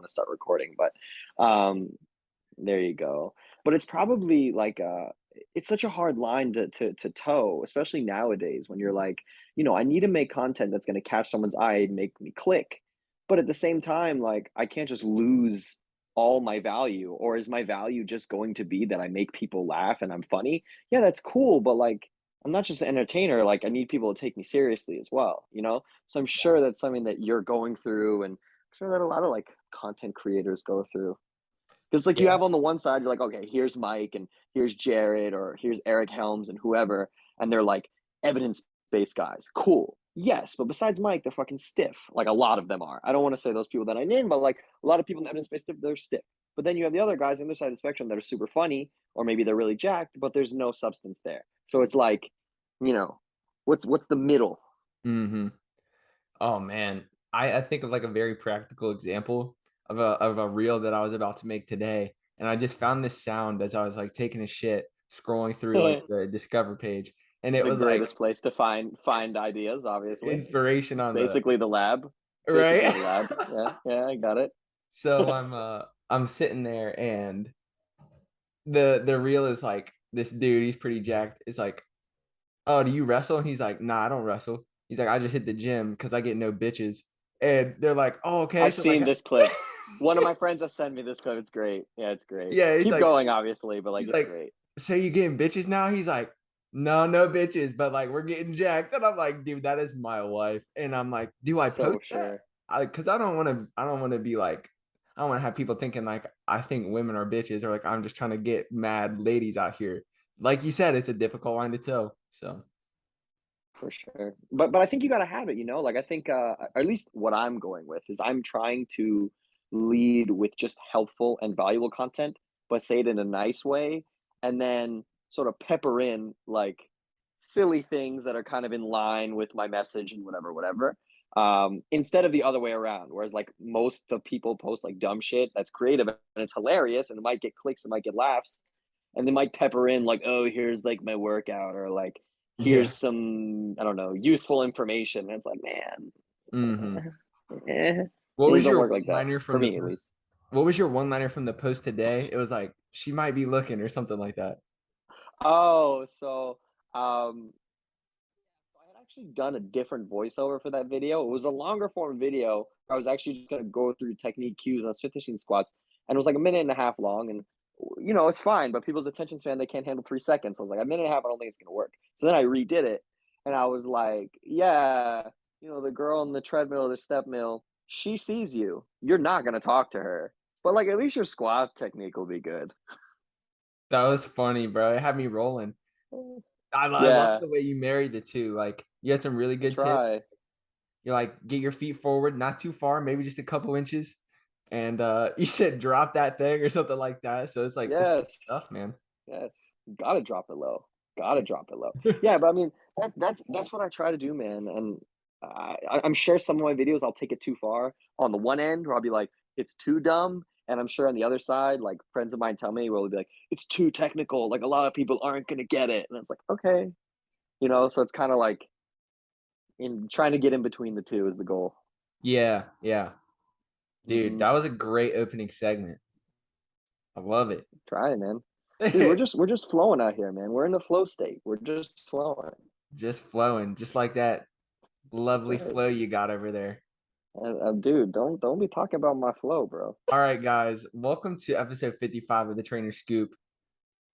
to start recording, but there you go. But it's probably like it's such a hard line to toe, especially nowadays when you're like, I need to make content that's going to catch someone's eye and make me click. But at the same time, like I can't just lose all my value, or is my value just going to be that I make people laugh and I'm funny? Yeah, that's cool, but like I'm not just an entertainer, like I need people to take me seriously as well? So I'm Yeah. sure that's something that you're going through, and I'm sure that a lot of like content creators go through. Because like you Yeah. have on the one side, you're like, okay, here's Mike and here's Jared or here's Eric Helms and whoever, and they're like evidence-based guys. Cool. Yes, but besides Mike, they're fucking stiff. Like a lot of them are. I don't want to say those people that I named, but like a lot of people in the evidence-based stuff, they're stiff. But then you have the other guys on the other side of the spectrum that are super funny, or maybe they're really jacked, but there's no substance there. So it's like, you know, what's the middle? Mhm. Oh, man. I think of, like, a very practical example of a reel that I was about to make today, and I just found this sound as I was, like, taking a shit, scrolling through, like, The the Discover page, and it was, like, greatest place to find ideas, obviously. inspiration It's on the basically the lab. Basically right? the lab. Yeah, yeah, I got it. So, I'm sitting there, and the reel is, like, this dude, he's pretty jacked, is like, "Oh, do you wrestle?" And he's like, "Nah, I don't wrestle." He's like, "I just hit the gym because I get no bitches." And they're like, "Oh, okay." I've So, like seen this clip. One of my friends has sent me this clip. It's great. Yeah, it's great. yeah, Keep going, obviously, but like he's it's like, great. "So you getting bitches now?" He's like, "No, no bitches, but, like, we're getting jacked." And I'm like, "Dude, that is my wife." And I'm like, "Do I post So that?" sure. Because I don't wanna be like I don't wanna have people thinking, like, I think women are bitches or, like, I'm just trying to get mad ladies out here. Like you said, it's a difficult line to toe, so For sure. But I think you gotta have it. Like I think at least what I'm going with is I'm trying to lead with just helpful and valuable content, but say it in a nice way, and then sort of pepper in like silly things that are kind of in line with my message and whatever. Instead of the other way around, whereas like most of people post like dumb shit that's creative and it's hilarious and it might get clicks, it might get laughs, and they might pepper in like, oh, here's like my workout, or like yeah. here's some, I don't know, useful information. And it's like, man, Mhm. eh, What things was don't your work like that one-liner for from the me, at least. post what was your one-liner from the post today? It was like, "She might be looking," or something like that. Oh, so I had actually done a different voiceover for that video. It was a longer form video. I was actually just gonna go through technique cues on Smith machine squats, and it was like a minute and a half long. And it's fine, but people's attention span, they can't handle 3 seconds. So I was like, a minute and a half, I don't think it's gonna work. So then I redid it, and I was like, yeah, the girl in the treadmill or the step mill, she sees you. You're not gonna talk to her, but like at least your squat technique will be good. That was funny, bro. It had me rolling. I love Yeah, the way you married the 2, like, you had some really I good tips. try. You're like, "Get your feet forward, not too far, maybe just a couple inches," and, you said, "Drop that thing," or something like that, so it's like, it's good Yes. stuff, man. Yes, gotta drop it low. Gotta drop it low. Yeah, but I mean, that's what I try to do, man. And I'm sure some of my videos I'll take it too far on the one end, where I'll be like, it's too dumb, and I'm sure on the other side, like friends of mine tell me, where they'll be like, it's too technical. Like a lot of people aren't gonna get it, and it's like, okay, So it's kind of like in trying to get in between the two is the goal. Yeah, yeah. Dude, Hmm. that was a great opening segment. I love it. Trying, man. Dude, we're just flowing out here, man. We're in the flow state. We're just flowing. Just flowing, just like that That's lovely right. flow you got over there. Dude, don't be talking about my flow, bro. All right, guys, welcome to episode 55 of the Trainer Scoop.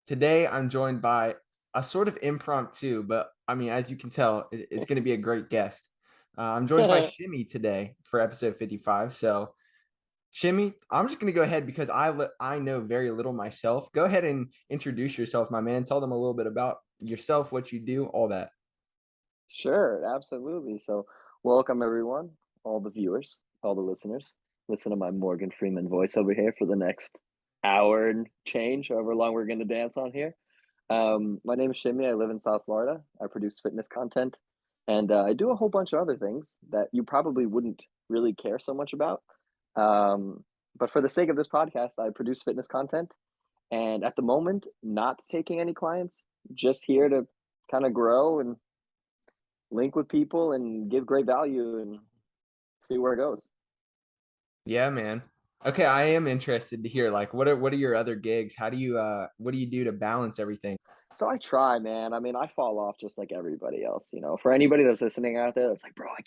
Today, I'm joined by a sort of impromptu, but I mean, as you can tell, it's going to be a great guest. I'm joined by Shimmy today for episode 55. So, Shimmy, I'm just going to go ahead because I know very little myself. Go ahead and introduce yourself, my man. Tell them a little bit about yourself, what you do, all that. Sure, absolutely. So, welcome everyone, all the viewers, all the listeners. Listen to my Morgan Freeman voice over here for the next hour and change, however long we're going to dance on here. My name is Shimmy. I live in South Florida. I produce fitness content, and I do a whole bunch of other things that you probably wouldn't really care so much about. Um, but for the sake of this podcast, I produce fitness content, and at the moment, not taking any clients, just here to kind of grow and link with people and give great value and see where it goes. Yeah, man. Okay, I am interested to hear like what are your other gigs? How do you what do you do to balance everything? So I try, man. I mean, I fall off just like everybody else, you know. For anybody that's listening out there, it's like, bro, I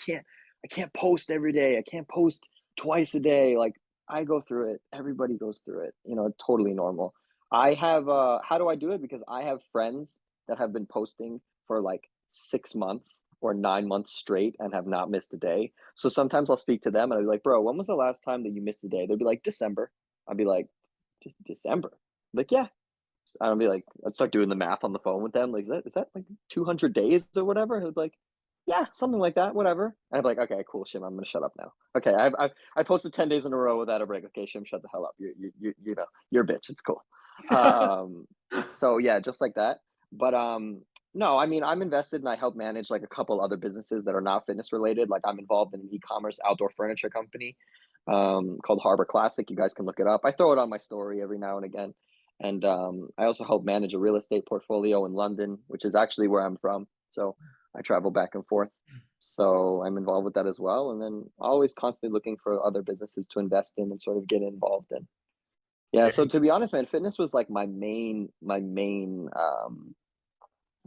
can't post every day. I can't post twice a day. Like I go through it. Everybody goes through it. You know, totally normal. I have how do I do it? Because I have friends that have been posting for like 6 months or 9 months straight and have not missed a day. So sometimes I'll speak to them and I'll be like, bro, when was the last time that you missed a day? They'll be like, December. I'll be like, just December. Like, yeah, I'll be like, I'd start doing the math on the phone with them. Like, is that like 200 days or whatever? He'd be like, yeah, something like that, whatever. And I'd be like, okay, cool, Shim, I'm gonna shut up now. Okay, I posted 10 days in a row without a break. Okay, Shim, shut the hell up. You know, you're a bitch. It's cool. Um, so yeah, just like that. But no, I mean, I'm invested and I help manage like a couple other businesses that are not fitness related. Like I'm involved in an e-commerce outdoor furniture company called Harbor Classic. You guys can look it up. I throw it on my story every now and again. And I also help manage a real estate portfolio in London, which is actually where I'm from. So I travel back and forth. So I'm involved with that as well. And then always constantly looking for other businesses to invest in and sort of get involved in. Yeah. So Very to be honest, man, fitness was like my main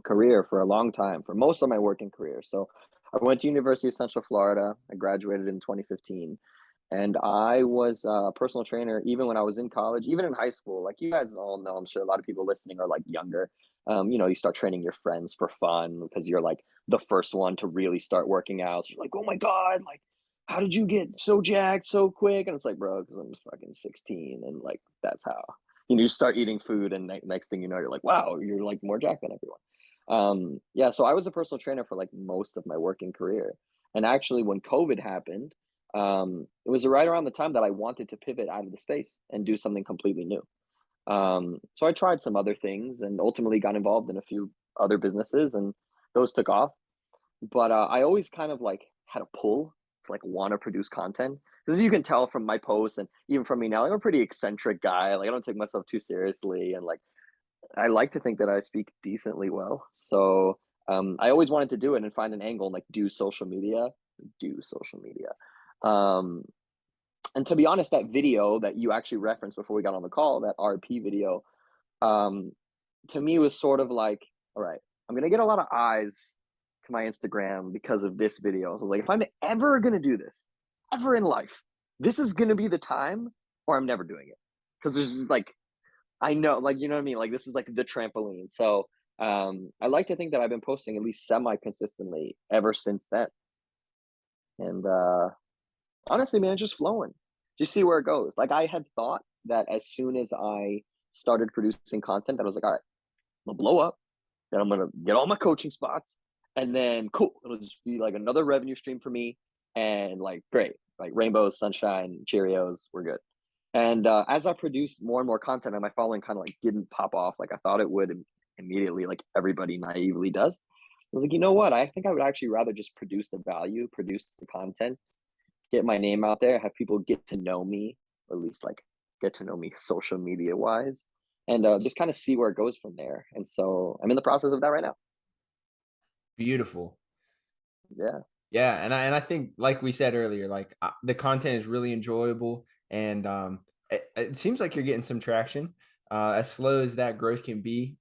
career for a long time, for most of my working career. So I went to University of Central Florida. I graduated in 2015. And I was a personal trainer even when I was in college, even in high school. Like you guys all know, I'm sure a lot of people listening are like younger. You know, you start training your friends for fun because you're like the first one to really start working out. So you're like, oh my God, like, how did you get so jacked so quick? And it's like, bro, because I'm just fucking 16. And like, that's how, you start eating food. And next thing you know, you're like, wow, you're like more jacked than everyone. Yeah, so I was a personal trainer for like most of my working career. And actually, when COVID happened, it was right around the time that I wanted to pivot out of the space and do something completely new. So I tried some other things and ultimately got involved in a few other businesses, and those took off. But I always kind of like had a pull to like want to produce content. Because you can tell from my posts and even from me now, I'm a pretty eccentric guy. Like I don't take myself too seriously, and like I like to think that I speak decently well. So I always wanted to do it and find an angle and like do social media. Um, and to be honest, that video that you actually referenced before we got on the call, that RP video, um, to me was sort of like, all right, I'm gonna get a lot of eyes to my Instagram because of this video. So I was like, if I'm ever gonna do this, ever in life, this is gonna be the time, or I'm never doing it. Because there's just like I know, like you know what I mean. Like this is like the trampoline. So I like to think that I've been posting at least semi consistently ever since then. And honestly, man, it's just flowing. Just see where it goes. Like I had thought that as soon as I started producing content, that I was like, all right, I'm gonna blow up, then I'm gonna get all my coaching spots, and then cool, it'll just be like another revenue stream for me, and like great, like rainbows, sunshine, Cheerios, we're good. And as I produced more and more content, and my following kind of like didn't pop off like I thought it would immediately, like everybody naively does. I was like, you know what? I think I would actually rather just produce the value, produce the content, get my name out there, have people get to know me, or at least like get to know me social media wise, and just kind of see where it goes from there. And so I'm in the process of that right now. beautiful. Yeah. Yeah, and I think like we said earlier, like the content is really enjoyable, and it seems like you're getting some traction. As slow as that growth can be,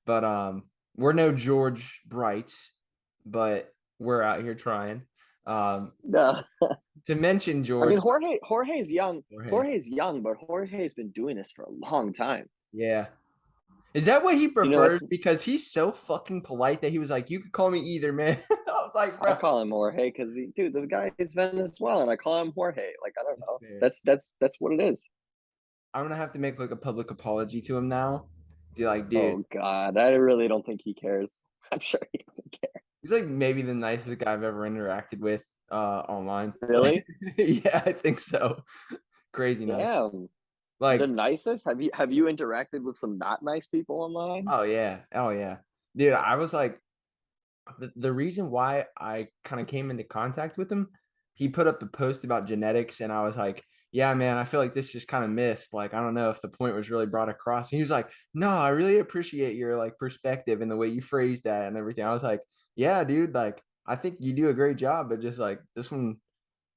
but we're no George Bright, but we're out here trying. Um, No, to mention I George, mean Jorge's young. Jorge, Jorge's young, but Jorge's been doing this for a long time. yeah. Is that what he You know, preferred? that's Because he's so fucking polite that he was like, "You could call me either, man." I was like, I "Bro, call him Jorge because dude, the guy is Venezuelan. I call him Jorge. Like I don't that's know. fair." That's what it is. I'm gonna have to make like a public apology to him now. Be like, dude, Oh God, I really don't think he cares. I'm sure he doesn't care. he's like maybe the nicest guy I've ever interacted with online. Like, Really? yeah, I think so. Crazy nice. Damn. The Like, nicest? Have you interacted with some not nice people online? oh yeah, oh yeah. Dude, I was like the reason why I kind of came into contact with him, he put up the post about genetics, and I was like, yeah, man, I feel like this just kind of missed. Like, I don't know if the point was really brought across. And he was like, no, I really appreciate your like perspective and the way you phrased that and everything. I was like, yeah, dude, like I think you do a great job, but just like this one,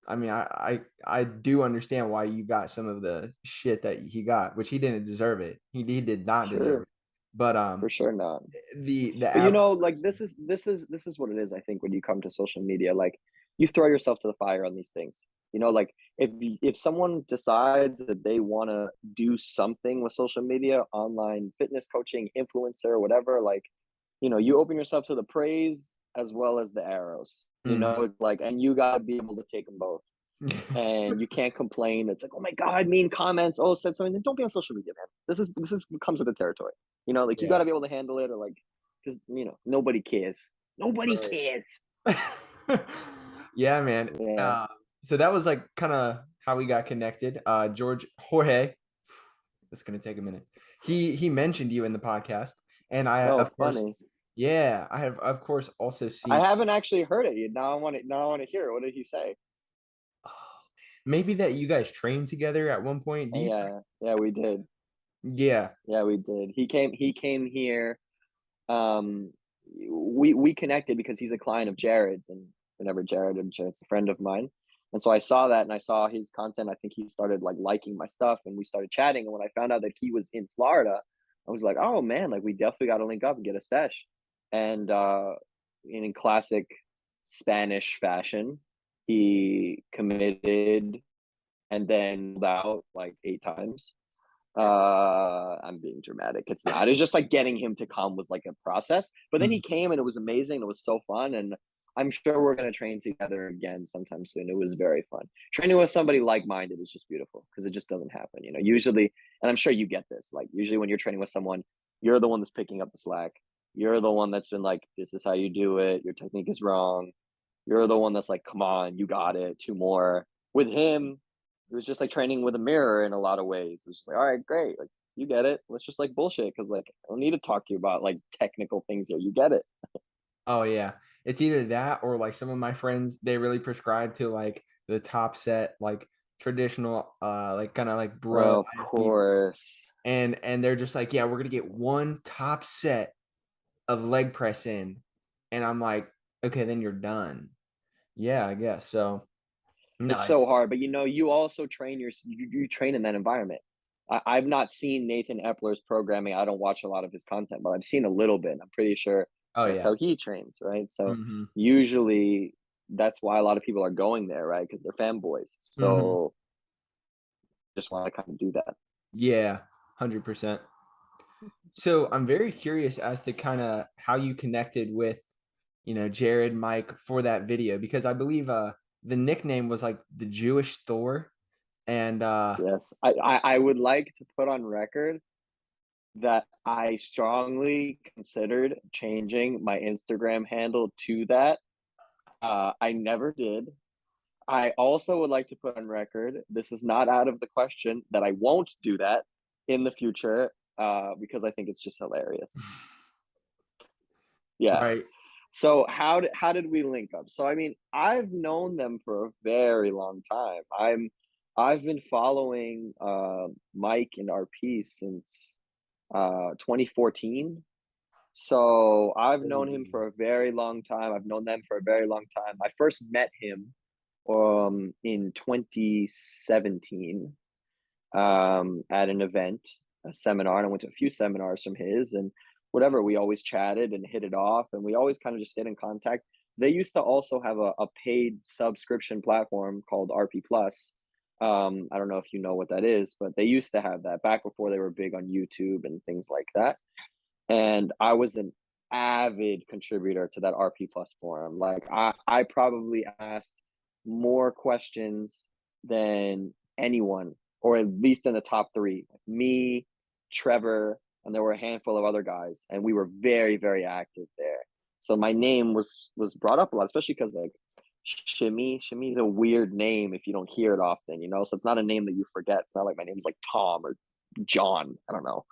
I mean, I do understand why you got some of the shit that he got, which he didn't deserve it. He did not deserve Sure, it. But for sure not. the But, you average know, like, this is what it is, I think, when you come to social media, like, you throw yourself to the fire on these things. You know, like, if someone decides that they wanna do something with social media, online fitness coaching, influencer, whatever, like, you know, you open yourself to the praise as well as the arrows, you know? Mhm. It's like, and you gotta be able to take them both, and you can't complain. It's like, "Oh my god, mean comments. Oh, said something." Then don't be on social media, man. This is comes with the territory. You know, like, you Yeah. gotta be able to handle it, or like, because nobody cares. Nobody Right. cares. Yeah, man. Yeah. So that was, like, kinda how we got connected. George Jorge, that's gonna take a minute. He mentioned you in the podcast, and I, Oh, of course funny. yeah, I have, of course, also I seen haven't actually heard it yet. Now I wanna hear it. What did he say? oh, maybe that you guys trained together at one point. Do you Yeah. Yeah, we did. Yeah. Yeah, we did. He came here. Um, we connected because he's a client of Jared's, and whenever Jared's a friend of mine, and so I saw that, and I saw his content. I think he started like liking my stuff, and we started chatting. And when I found out that he was in Florida, I was like, oh man, like we definitely got to link up and get a sesh. And in classic Spanish fashion, he committed and then pulled out like 8 times. I'm being dramatic. It's not. It's just like getting him to come was like a process. But then he Mhm. came and it was amazing. It was so fun. And I'm sure we're gonna train together again sometime soon. It was very fun. Training with somebody like-minded is just beautiful because it just doesn't happen. Usually, and I'm sure you get this, like usually when you're training with someone, you're the one that's picking up the slack. You're the one that's been like, this is how you do it, your technique is wrong. You're the one that's like, come on, you got it, two more. With him, it was just like training with a mirror in a lot of ways. It was just like, all right, great, like you get it. Let's just like bullshit because like I don't need to talk to you about like technical things here. You get it. Oh, yeah. It's either that or, like, some of my friends, they really prescribe to, like, the top set, like, traditional, like, kinda like bro Of IFB, course. and they're just like, "Yeah, we're gonna get 1 top set of leg press in," and I'm like, "Okay, then you're done." Yeah, I guess so. No, It's so it's hard, but you also train you train in that environment. I've not seen Nathan Epler's programming. I don't watch a lot of his content, but I've seen a little bit. I'm pretty sure oh, that's yeah. how he trains, right? So Mhm. usually that's why a lot of people are going there, right? Because they're fanboys. Mhm. So just want to kind of do that. Yeah, 100%. So, I'm very curious as to kinda how you connected with, Jared, Mike for that video because I believe, the nickname was, like, the Jewish Thor, and, Yes, I would like to put on record that I strongly considered changing my Instagram handle to that. I never did. I also would like to put on record, this is not out of the question that I won't do that in the future, because I think it's just hilarious. Yeah. right. So how did we link up? So I mean, I've known them for a very long time. I've been following Mike and RP since 2014. So I've known him Ooh. for a very long time. I've known them for a very long time. I first met him in 2017 at an event, a seminar, and I went to a few seminars from his, and whatever. We always chatted and hit it off, and we always kind of just stayed in contact. They used to also have a paid subscription platform called RP Plus. I don't know if you know what that is, but they used to have that back before they were big on YouTube and things like that. And I was an avid contributor to that RP Plus forum. Like I probably asked more questions than anyone, or at least in the top three. Me, Trevor, and there were a handful of other guys, and we were very, very active there. So my name was brought up a lot, especially because like Shimmy is a weird name if you don't hear it often, you know. So it's not a name that you forget. It's not like my name's like Tom or John. I don't know.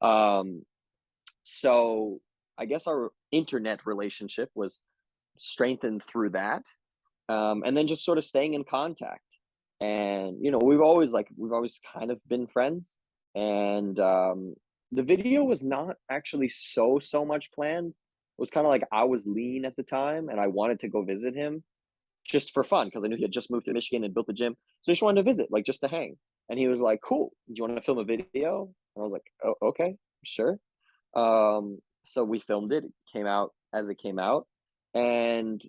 Um, so I guess our internet relationship was strengthened through that. And then just sort of staying in contact. And we've always kind of been friends. And the video was not actually so much planned. It was kind of like I was lean at the time and I wanted to go visit him. just for fun because I knew he had just moved to Michigan and built the gym. So I just wanted to visit, like just to hang. And he was like, "Cool. Do you want to film a video?" And I was like, "Oh, okay, sure." So we filmed it. It came out as it came out, and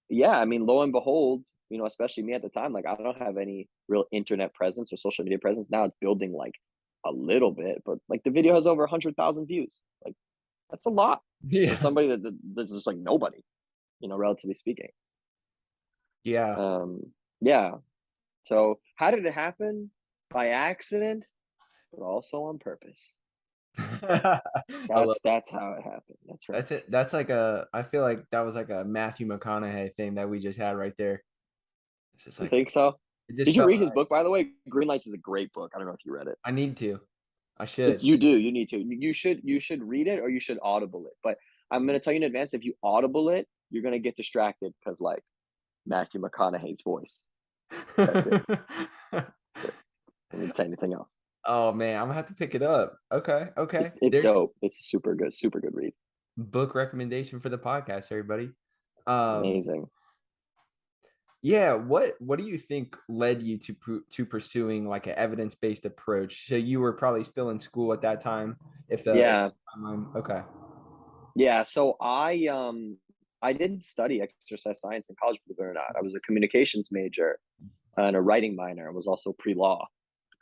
yeah, I mean, lo and behold, especially me at the time, like I don't have any real internet presence or social media presence. Now it's building like a little bit, but like the video has over 100,000 views. Like that's a lot for Yeah. somebody that's just like nobody, relatively speaking. Yeah. Yeah. So how did it happen? By accident, but also on purpose. I love it. That's how it happened. That's right. That's it. That's like a I feel like that was like a Matthew McConaughey thing that we just had right there. It's just You like think so? it just Did you felt read his right. book, by the way? Green Lights is a great book. I don't know if you read it. I need to. I should. You do. You need to. You should read it or you should audible it. But I'm gonna tell you in advance, if you audible it, you're gonna get distracted because like Matthew McConaughey's voice. That's it. That's it. I didn't say anything else. Oh, man, Imma have to pick it up. Okay, okay. It's There's dope. It's super good read. book recommendation for the podcast, everybody. Um, Amazing. yeah, what do you think led you to pursuing, like, an evidence-based approach? So you were probably still in school at that time, if Yeah. the timeline okay. Yeah. So I didn't study exercise science in college, believe it or not. I was a communications major and a writing minor. I was also pre-law.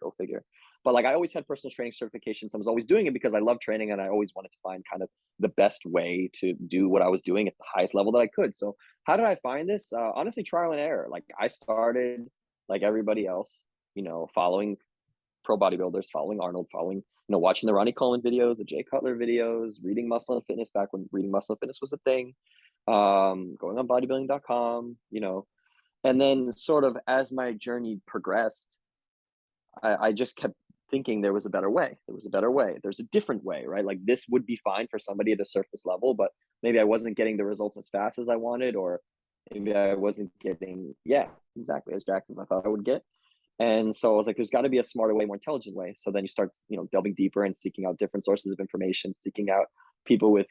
Go figure. But like I always had personal training certifications. I was always doing it because I love training and I always wanted to find kind of the best way to do what I was doing at the highest level that I could. So how did I find this? Honestly, trial and error. Like I started like everybody else, following pro bodybuilders, following Arnold, following, watching the Ronnie Coleman videos, the Jay Cutler videos, reading Muscle and Fitness back when reading Muscle and Fitness was a thing, going on bodybuilding.com, and then sort of as my journey progressed, I just kept thinking there was a better way. There was a better way. There's a different way, right? Like this would be fine for somebody at a surface level, but maybe I wasn't getting the results as fast as I wanted, or maybe I wasn't getting, yeah, exactly as jacked as I thought I would get. And so I was like, there's got to be a smarter way, more intelligent way. So then you start, delving deeper and seeking out different sources of information, seeking out people with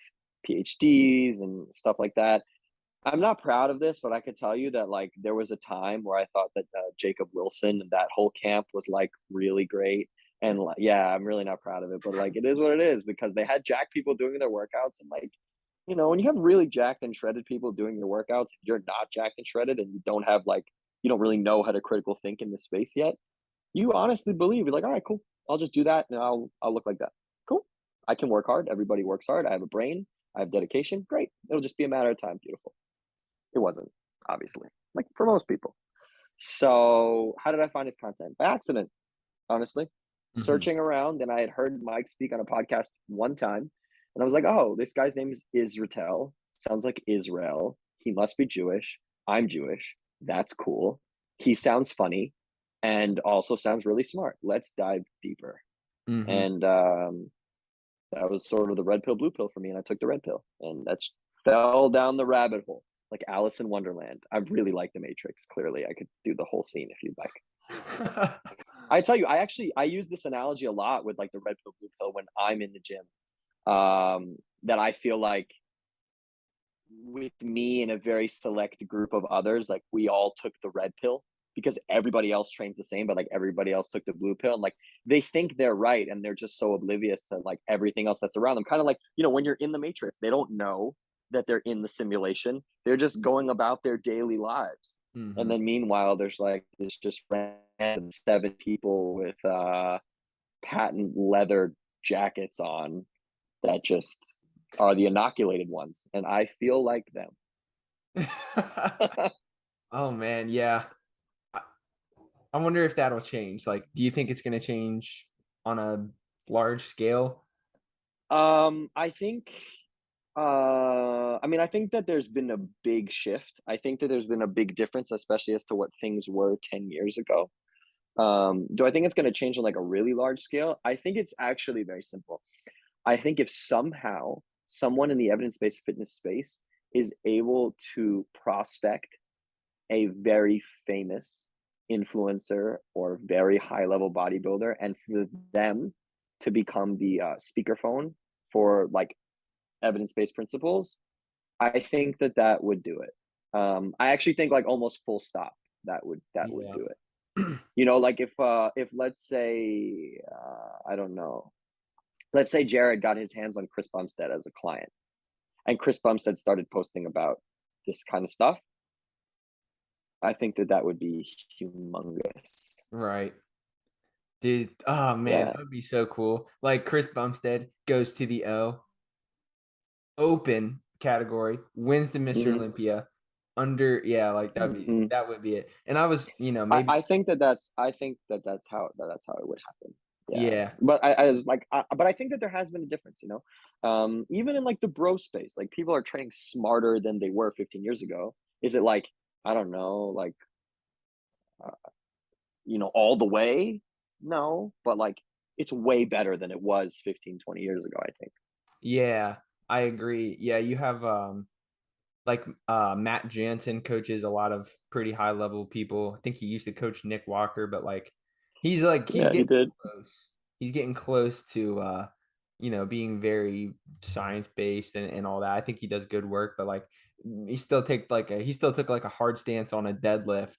PhDs and stuff like that. I'm not proud of this, but I could tell you that like there was a time where I thought that Jacob Wilson and that whole camp was like really great. And like, yeah, I'm really not proud of it, but like it is what it is because they had jacked people doing their workouts. And like, when you have really jacked and shredded people doing your workouts, you're not jacked and shredded and you don't have like, you don't really know how to critical think in this space yet. You honestly believe you're like, all right, cool. I'll just do that and I'll look like that. Cool. I can work hard. Everybody works hard. I have a brain. I have dedication. Great. It'll just be a matter of time. Beautiful. It wasn't, obviously, like for most people. So, how did I find his content? By accident, honestly. Mhm. Searching around, and I had heard Mike speak on a podcast one time, and I was like, oh, this guy's name is Israel. Sounds like Israel. He must be Jewish. I'm Jewish. That's cool. He sounds funny and also sounds really smart. Let's dive deeper. Mhm. And that was sort of the red pill, blue pill for me, and I took the red pill, and that's fell down the rabbit hole like Alice in Wonderland. I really like The Matrix. Clearly, I could do the whole scene if you'd like. I tell you, I use this analogy a lot with like the red pill, blue pill when I'm in the gym. That I feel like with me and a very select group of others, like we all took the red pill because everybody else trains the same, but like everybody else took the blue pill. And like they think they're right and they're just so oblivious to like everything else that's around them. Kind of like, when you're in the matrix, they don't know that they're in the simulation. They're just going about their daily lives. And Mhm. then meanwhile, there's like this just random 7 people with patent leather jackets on that just are the inoculated ones. And I feel like them. Oh, man, yeah. I I wonder if that'll change, like, do you think it's gonna change on a large scale? I think I mean, I think that there's been a big shift. I think that there's been a big difference, especially as to what things were 10 years ago. Do I think it's going to change on like a really large scale? I think it's actually very simple. I think if somehow someone in the evidence-based fitness space is able to prospect a very famous influencer or very high-level bodybuilder, and for them to become the speakerphone for like evidence-based principles, I think that that would do it. I actually think like almost full stop that would Yeah. do it. Like if let's say I don't know, let's say Jared got his hands on Chris Bumstead as a client, and Chris Bumstead started posting about this kind of stuff. I think that that would be humongous. Right. Dude, oh man, Yeah. that would be so cool. Like Chris Bumstead goes to the open category, wins the Mr. Hmm. Olympia under yeah, like Hmm. that would be it. And I was, maybe I think that that's how it would happen. Yeah, yeah. but I was like, but I think that there has been a difference. Even in like the bro space, like people are training smarter than they were 15 years ago. Is it like I don't know, like all the way? No, but like it's way better than it was 15, 20 years ago. I think. Yeah, I agree. Yeah, you have like Matt Jansen coaches a lot of pretty high level people. I think he used to coach Nick Walker, but he's Yeah, he getting did. close. He's getting close to being very science based and all that. I think he does good work, but like he still took like a hard stance on a deadlift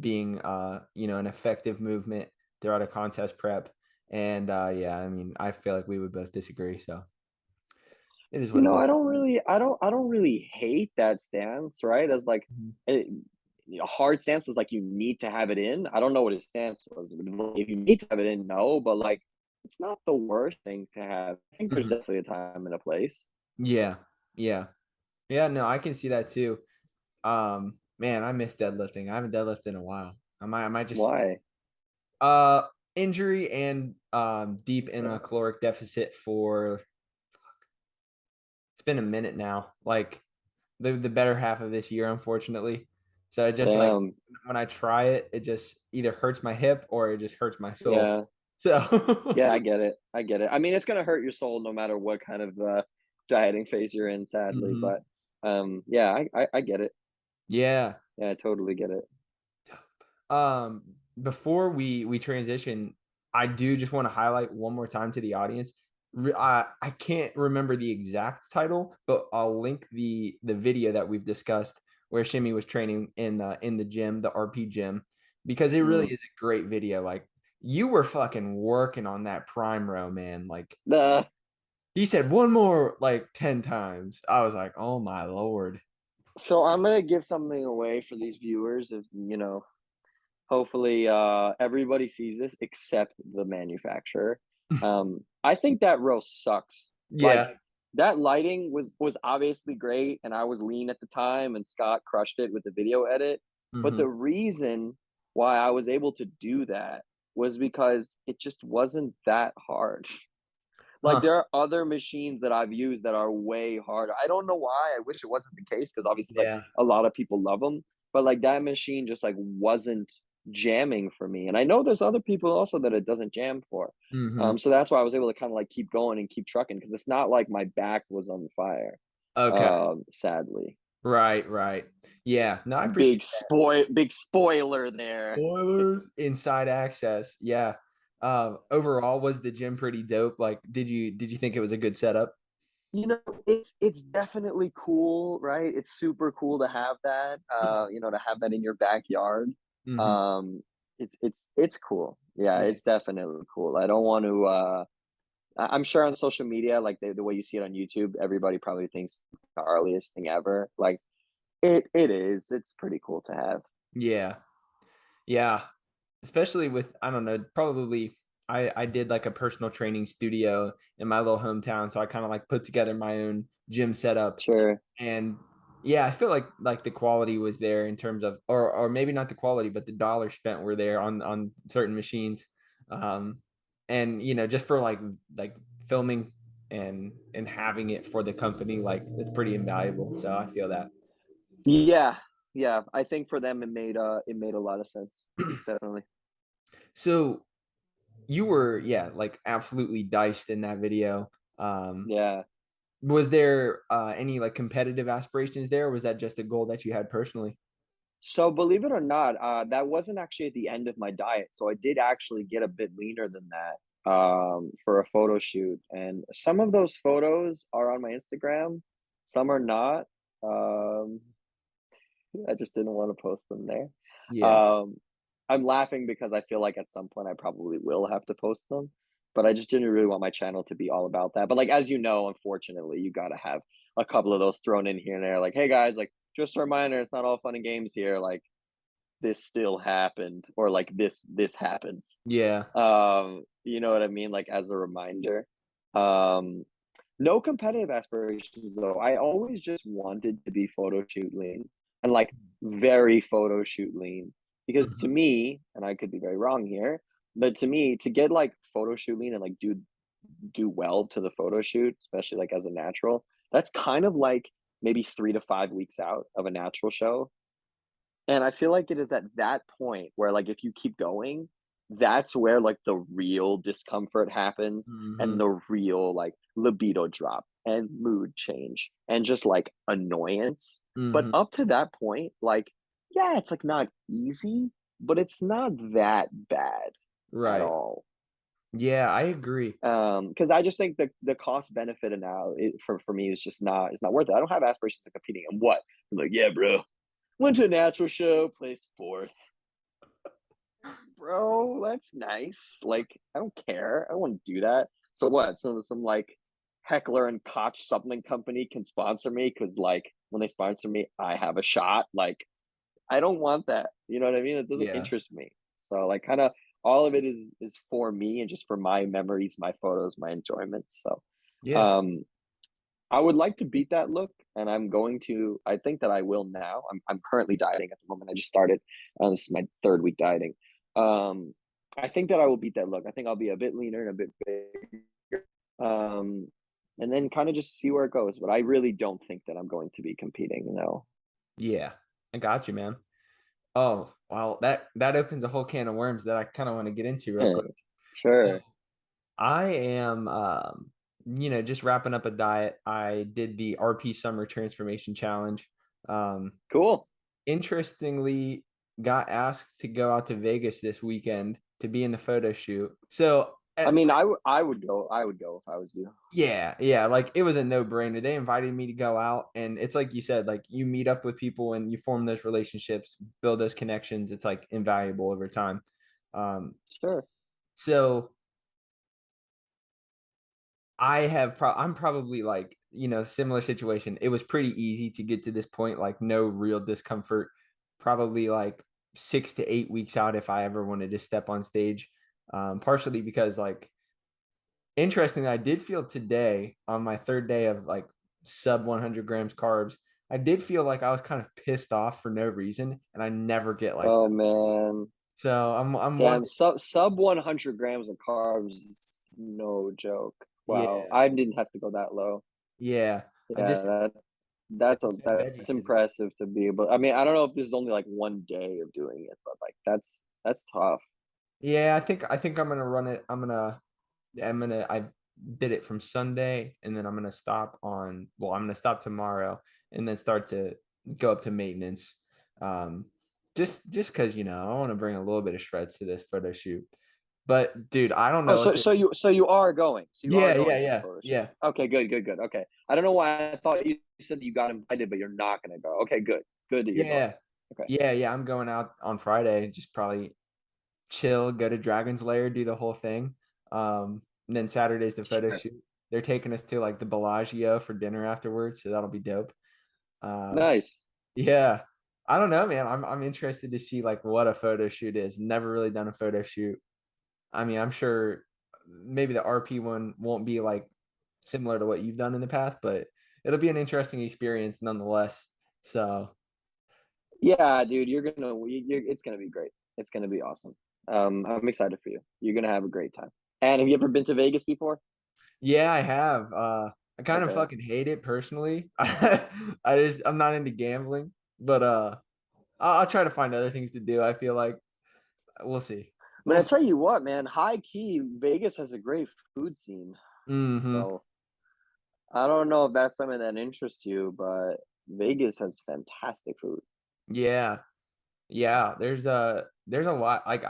being an effective movement throughout a contest prep. And yeah, I mean, I feel like we would both disagree, so it is what it is. I don't really hate that stance, right? As like Mhm. a, a hard stance is like you need to have it in. I don't know what his stance was. If you need to have it in, no, but like it's not the worst thing to have. I think there's Mhm. definitely a time and a place. Yeah. Yeah. Yeah, no, I can see that too. Man, I miss deadlifting. I haven't deadlifted in a while. I might just Why? uh injury and deep in a caloric deficit for it's been a minute now. Like the better half of this year, unfortunately. So it just like Damn. when I try it, it just either hurts my hip or it just hurts my soul. Yeah. So Yeah, I get it. I get it. I mean, it's gonna hurt your soul no matter what kind of dieting phase you're in, sadly. mhm. But yeah, I get it. Yeah. Yeah, I totally get it. Um, Before we transition, I do just want to highlight one more time to the audience. I can't remember the exact title, but I'll link the video that we've discussed where Shimmy was training in the gym, the RP gym, because it really Mm. is a great video. Like you were fucking working on that prime row, man. Like Uh, he said one more like 10 times. I was like, "Oh my lord." so I'm gonna give something away for these viewers. If hopefully everybody sees this except the manufacturer. I think that row sucks. Like Yeah. that lighting was obviously great, and I was lean at the time, and Scott crushed it with the video edit. But Mhm. the reason why I was able to do that was because it just wasn't that hard. Like Huh. there are other machines that I've used that are way harder. I don't know why. I wish it wasn't the case because obviously like Yeah. a lot of people love them, but like that machine just like wasn't jamming for me. And I know there's other people also that it doesn't jam for. Mhm. So that's why I was able to kind of like keep going and keep trucking because it's not like my back was on fire. Okay. Sadly. Right, right. Yeah, no, I appreciate that. Big spoiler there. Spoilers, inside access. Yeah. Overall, was the gym pretty dope? Like, did you think it was a good setup? It's definitely cool, right? It's super cool to have that, to have that in your backyard. Mhm. Um, it's cool. Yeah, Yeah. it's definitely cool. I don't want to. I'm sure on social media, like the way you see it on YouTube, everybody probably thinks it's the earliest thing ever. Like it is. It's pretty cool to have. Yeah. Yeah. Especially with I don't know, probably I did like a personal training studio in my little hometown, so I kind of like put together my own gym setup. Sure. And yeah, I feel like the quality was there in terms of or maybe not the quality, but the dollars spent were there on certain machines. Um and just for like filming and having it for the company, like it's pretty invaluable. So I feel that. Yeah, yeah. I think for them it made a lot of sense. Definitely. So you were yeah, like absolutely diced in that video. Um Yeah. was there any like competitive aspirations there, or was that just a goal that you had personally? So believe it or not, that wasn't actually at the end of my diet. So I did actually get a bit leaner than that for a photo shoot, and some of those photos are on my Instagram, some are not. Um, I just didn't want to post them there. Yeah. Um, I'm laughing because I feel like at some point I probably will have to post them, but I just didn't really want my channel to be all about that. But like as you know, unfortunately, you got to have a couple of those thrown in here and there. Like, hey guys, like just a reminder, it's not all fun and games here. Like this still happened, or like this happens. Yeah. You know what I mean? Like as a reminder. Um, no competitive aspirations though. I always just wanted to be photo shoot lean and like very photo shoot lean. Because to Mhm. me, and I could be very wrong here, but to me, to get like photo shoot lean and like do well to the photo shoot, especially like as a natural, that's kind of like maybe 3 to 5 weeks out of a natural show. And I feel like it is at that point where, like, if you keep going, that's where, like, the real discomfort happens and Mhm. the real, like, libido drop and mood change and just, like, annoyance. But Mhm. up to that point, like, yeah, it's, like, not easy, but it's not that bad at Right. all. Yeah, I agree. Because I just think the cost benefit and now for me is just not it's not worth it. I don't have aspirations of competing in what? I'm like, yeah, bro, went to a natural show, placed fourth. Bro, that's nice. Like, I don't care. I wouldn't do that. So what? So some like Heckler and Koch supplement company can sponsor me because like when they sponsor me, I have a shot. Like, I don't want that. You know what I mean? It doesn't Yeah. interest me. So like kind of all of it is for me and just for my memories, my photos, my enjoyment. So Yeah. um I would like to beat that look, and I'm going to. I think that I will now. I'm currently dieting at the moment. I just started. This is my third week dieting. Um, I think that I will beat that look. I think I'll be a bit leaner and a bit bigger. Um, and then kind of just see where it goes. But I really don't think that I'm going to be competing. No. Yeah. I got you, man. Oh, well, that opens a whole can of worms that I kinda wanna get into real quick. So, Sure. I am, just wrapping up a diet. I did the RP Summer Transformation Challenge. Um, Cool. Interestingly, got asked to go out to Vegas this weekend to be in the photo shoot. So, I mean, I would go. I would go if I was you. yeah, yeah, like, it was a no-brainer. They invited me to go out, and it's like you said, like, you meet up with people and you form those relationships, build those connections. It's, like, invaluable over time. Um, Sure. so I'm probably, like, similar situation. It was pretty easy to get to this point, like, no real discomfort, probably, like, 6 to 8 weeks out if I ever wanted to step on stage, partially because, like, interestingly, I did feel today on my 3rd day of, like, sub 100 grams carbs, I did feel like I was kind of pissed off for no reason, and I never get like Oh that. man. So, I'm Damn, wondering. sub 100 grams of carbs is no joke. Wow, Yeah, I didn't have to go that low. yeah. I Yeah, just had that's veggies today. impressive to be able. I mean, I don't know if this is only like 1 day of doing it, but like that's tough. Yeah, I think I'm gonna run it. I did it from Sunday, and then I'm gonna stop tomorrow and then start to go up to maintenance. Um, just because I want to bring a little bit of shreds to this photo shoot. But dude, I don't Oh, know if it. so you are going. So you are Yeah, yeah, going to the yeah, photo shoot. yeah, Okay, good. Okay. I don't know why I thought you said that you got invited, but you're not gonna go. Okay, good. Good that you're going. yeah, Okay. yeah. I'm going out on Friday. Just probably chill, go to Dragon's Lair, do the whole thing. And then Saturday's the photo Sure. shoot. They're taking us to like the Bellagio for dinner afterwards, so that'll be dope. Uh, Nice. yeah, I don't know, man. I'm interested to see like what a photo shoot is. Never really done a photo shoot. I mean, I'm sure maybe the RP one won't be like similar to what you've done in the past, but it'll be an interesting experience nonetheless. So Yeah, dude, it's gonna be great. It's gonna be awesome. I'm excited for you. You're gonna have a great time. And have you ever been to Vegas before? yeah, I have. I kind of Okay. fucking hate it personally. I'm not into gambling, but I'll try to find other things to do. I feel like we'll see. But We'll I see. tell you what, man, high key, Vegas has a great food scene. Mhm. So I don't know if that's something that interests you, but Vegas has fantastic food. Yeah. Yeah, there's a lot like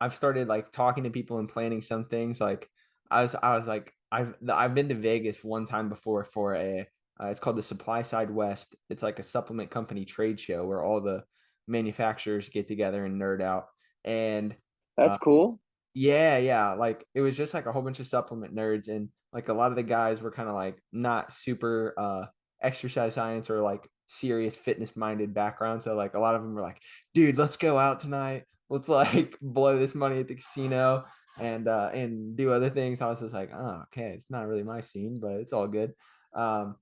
I've started like talking to people and planning some things like I was like I've been to Vegas one time before for a It's called the Supply Side West. It's like a supplement company trade show where all the manufacturers get together and nerd out. And That's uh, cool. yeah, yeah. Like it was just like a whole bunch of supplement nerds, and like a lot of the guys were kind of like not super exercise science or like serious fitness minded background. So like a lot of them were like, dude, let's go out tonight. Let's like blow this money at the casino and do other things. I was just like, oh, okay, it's not really my scene, but it's all good. Um,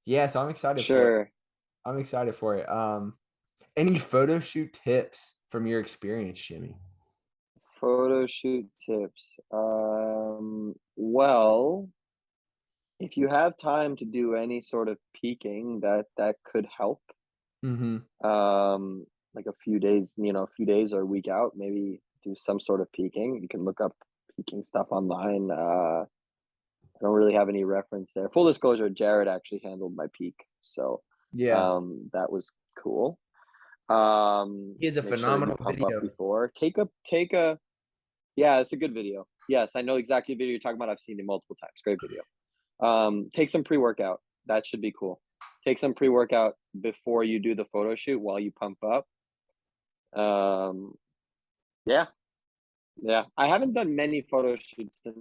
yeah, so I'm excited for it. Sure. I'm excited for it. Any photo shoot tips from your experience, Shimmy? Photo shoot tips. Well, if you have time to do any sort of peeking, that could help. Mm-hmm. Like a few days, a few days or a week out, maybe do some sort of peeking. You can look up peeking stuff online. I don't really have any reference there. Full disclosure, Jared actually handled my peak, so Yeah. that was cool. He has a Make sure that you phenomenal pump up video. before. Take a yeah, it's a good video. Yes, I know exactly the video you're talking about. I've seen it multiple times. Great video. Take some pre-workout. That should be cool. Take some pre-workout before you do the photo shoot while you pump up. Um, yeah, yeah. I haven't done many photo shoots in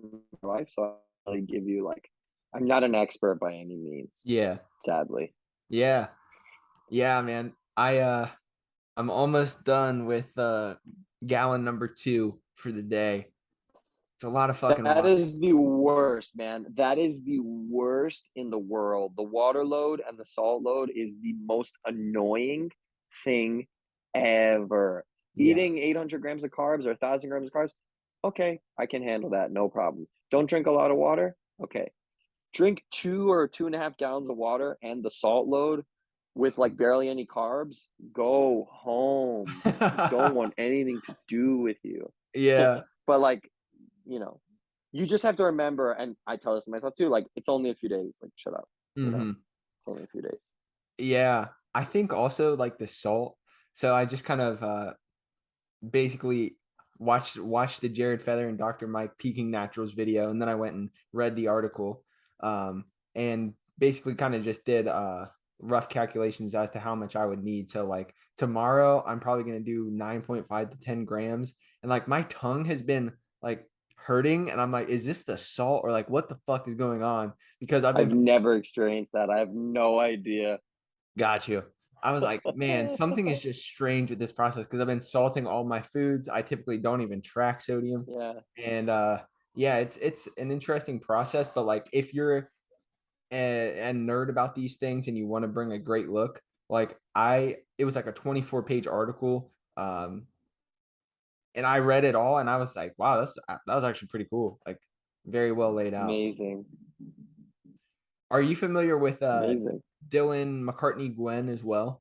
my life, so I'll really give you like I'm not an expert by any means, Yeah. sadly. Yeah. Yeah, man. I'm almost done with gallon number 2 for the day. It's a lot of fucking That water. is the worst, man. That is the worst in the world. The water load and the salt load is the most annoying thing ever. Yeah. Eating 800 grams of carbs or 1,000 grams of carbs, okay, I can handle that, no problem. Don't drink a lot of water, okay. Drink 2 or 2.5 gallons of water and the salt load with like barely any carbs, go home. I don't want anything to do with you. Yeah. But like, you know, you just have to remember, and I tell this to myself too, like it's only a few days. Like, shut up. Mhm. It's only a few days. Yeah. I think also like the salt. So I just kind of basically watched the Jared Feather and Dr. Mike Peaking Naturals video, and then I went and read the article, and basically kind of just did rough calculations as to how much I would need. So like tomorrow, I'm probably gonna do 9.5 to 10 grams, and like my tongue has been like hurting, and I'm like, is this the salt or like what the fuck is going on? Because I've I've been never experienced that. I have no idea. got you. I was like, man, something is just strange with this process because I've been salting all my foods. I typically don't even track sodium. Yeah, And yeah, it's an interesting process, but like if you're a nerd about these things and you want to bring a great look, like it was like a 24-page article. And I read it all and I was like, wow, that was actually pretty cool. Like very well laid out. amazing, Are you familiar with amazing. Dylan McCartney Gwen as well?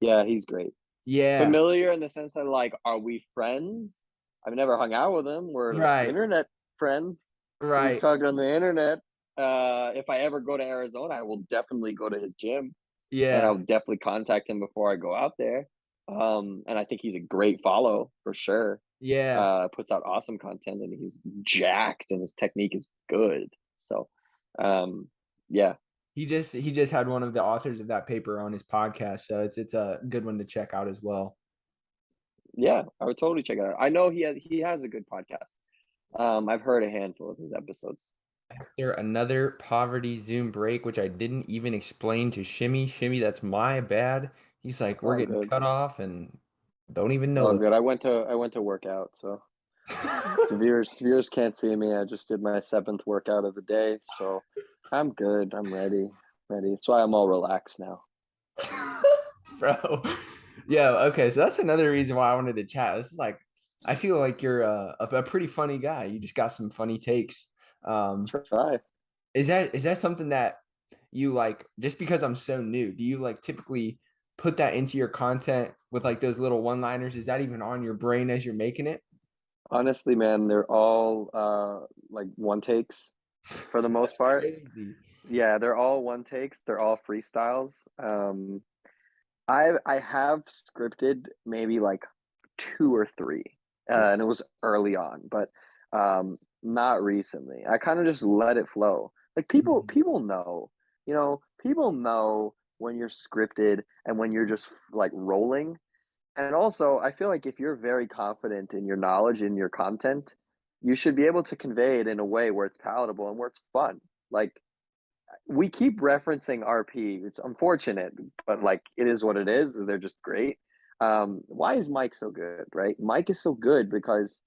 Yeah, he's great. Yeah, Familiar in the sense that, like, are we friends? I've never hung out with him. We're right, internet friends. We've right. talked on the internet. If I ever go to Arizona, I will definitely go to his gym, and Yeah, I'll definitely contact him before I go out there. And I think he's a great follow for sure. yeah. Puts out awesome content, and he's jacked, and his technique is good. So, yeah, He just had one of the authors of that paper on his podcast, so it's a good one to check out as well. yeah, I would totally check it out. I know he has a good podcast. I've heard a handful of his episodes. After another poverty Zoom break, which I didn't even explain to Shimmy. Shimmy, that's my bad. He's like, It's we're all getting good. cut off and don't even It's know all what's good. I went to work out, so the viewers can't see me. I just did my seventh workout of the day, so I'm good. I'm ready. Ready. That's why I'm all relaxed now. bro. Yeah, okay. So that's another reason why I wanted to chat. This is like I feel like you're a pretty funny guy. You just got some funny takes. Um, Try. is that something that you like just because I'm so new, do you like typically put that into your content with like those little one-liners? Is that even on your brain as you're making it? Honestly, man, they're all like one takes for the most That's part. crazy. Yeah, they're all one takes. They're all freestyles. I have scripted maybe like two or three, Yeah. and it was early on, but not recently. I kind of just let it flow. Like people Mhm. people know. People know when you're scripted and when you're just like rolling. And also, I feel like if you're very confident in your knowledge in your content, you should be able to convey it in a way where it's palatable and where it's fun. Like we keep referencing RP. It's unfortunate, but like it is what it is. They're just great. Why is Mike so good, right? Mike is so good because